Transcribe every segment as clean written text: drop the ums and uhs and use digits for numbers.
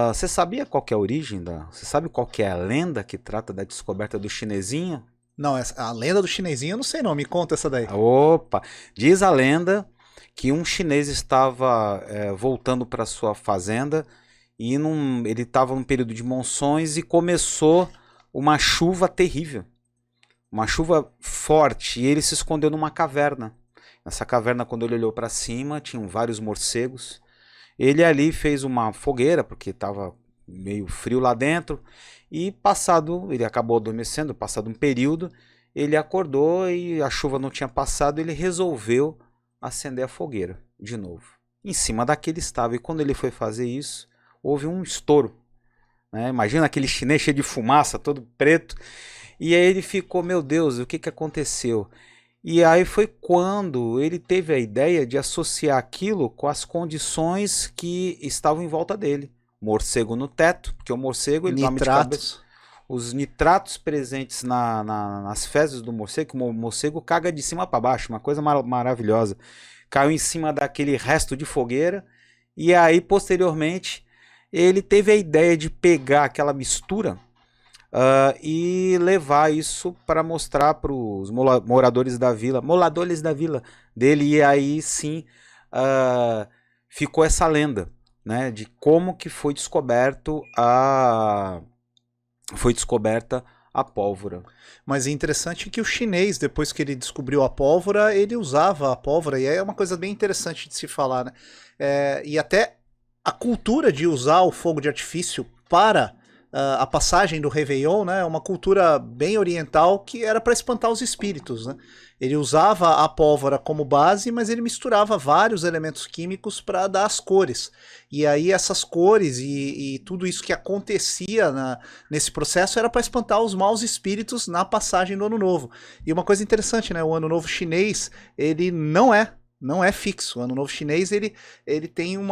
Você sabia qual que é a origem da... Você sabe qual que é a lenda que trata da descoberta do chinesinho? Não, a lenda do chinesinho eu não sei não, me conta essa daí. Opa! Diz a lenda que um chinês estava voltando para sua fazenda e ele estava num período de monções e começou uma chuva terrível. Uma chuva forte e ele se escondeu numa caverna. Nessa caverna, quando ele olhou para cima, tinham vários morcegos. Ele ali fez uma fogueira, porque estava meio frio lá dentro. E ele acabou adormecendo, passado um período, ele acordou e a chuva não tinha passado, ele resolveu acender a fogueira de novo. Em cima daquele estava, e quando ele foi fazer isso, houve um estouro. Né? Imagina aquele chinês cheio de fumaça, todo preto. E aí ele ficou, meu Deus, o que, que aconteceu? E aí foi quando ele teve a ideia de associar aquilo com as condições que estavam em volta dele. Morcego no teto, porque o morcego ele dorme de cabeça. Nitratos. Os nitratos presentes nas fezes do morcego, que o morcego caga de cima para baixo, uma coisa maravilhosa. Caiu em cima daquele resto de fogueira, e aí posteriormente ele teve a ideia de pegar aquela mistura e levar isso para mostrar para os moradores da vila dele, e aí sim ficou essa lenda, né, de como que foi descoberta a pólvora. Mas é interessante que o chinês, depois que ele descobriu a pólvora, ele usava a pólvora, e é uma coisa bem interessante de se falar, né? E até a cultura de usar o fogo de artifício para a passagem do Réveillon, né, é uma cultura bem oriental que era para espantar os espíritos, né? Ele usava a pólvora como base, mas ele misturava vários elementos químicos para dar as cores. E aí essas cores e tudo isso que acontecia nesse processo era para espantar os maus espíritos na passagem do Ano Novo. E uma coisa interessante, né, o Ano Novo chinês, ele não é fixo. O Ano Novo chinês ele tem um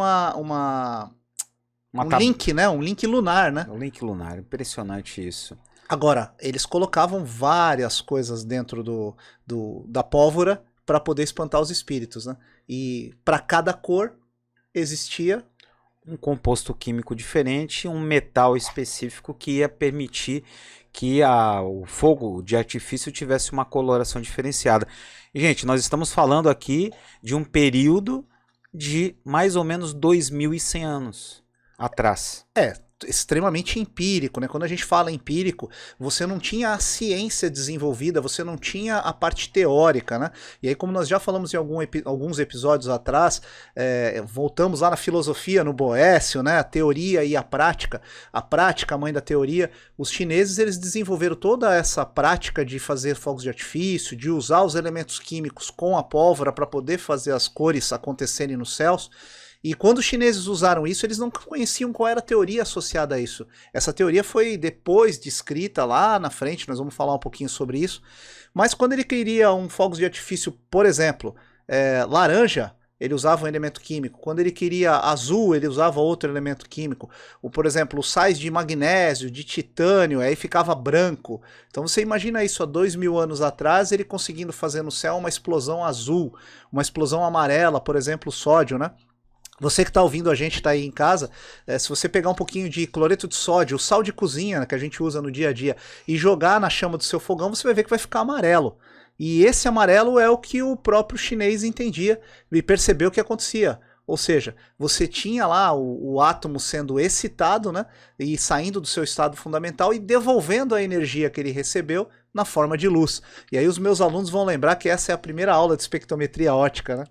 link, né? Um link lunar, né? Um link lunar, impressionante isso. Agora, eles colocavam várias coisas dentro da pólvora para poder espantar os espíritos, né? E para cada cor existia um composto químico diferente, um metal específico que ia permitir que o fogo de artifício tivesse uma coloração diferenciada. E, gente, nós estamos falando aqui de um período de mais ou menos 2100 anos atrás. Extremamente empírico, né? Quando a gente fala empírico, você não tinha a ciência desenvolvida, você não tinha a parte teórica, né? E aí, como nós já falamos em alguns episódios atrás, voltamos lá na filosofia, no Boécio, né? A teoria e a prática a mãe da teoria. Os chineses, eles desenvolveram toda essa prática de fazer fogos de artifício, de usar os elementos químicos com a pólvora para poder fazer as cores acontecerem nos céus. E quando os chineses usaram isso, eles não conheciam qual era a teoria associada a isso. Essa teoria foi depois descrita lá na frente, nós vamos falar um pouquinho sobre isso. Mas quando ele queria um fogos de artifício, por exemplo, laranja, ele usava um elemento químico. Quando ele queria azul, ele usava outro elemento químico. Ou, por exemplo, sais de magnésio, de titânio, aí ficava branco. Então você imagina isso há 2000 anos atrás, ele conseguindo fazer no céu uma explosão azul, uma explosão amarela, por exemplo, o sódio, né? Você que está ouvindo a gente, está aí em casa, se você pegar um pouquinho de cloreto de sódio, o sal de cozinha, né, que a gente usa no dia a dia, e jogar na chama do seu fogão, você vai ver que vai ficar amarelo. E esse amarelo é o que o próprio chinês entendia e percebeu que acontecia. Ou seja, você tinha lá o átomo sendo excitado, né, e saindo do seu estado fundamental e devolvendo a energia que ele recebeu na forma de luz. E aí os meus alunos vão lembrar que essa é a primeira aula de espectrometria óptica, né?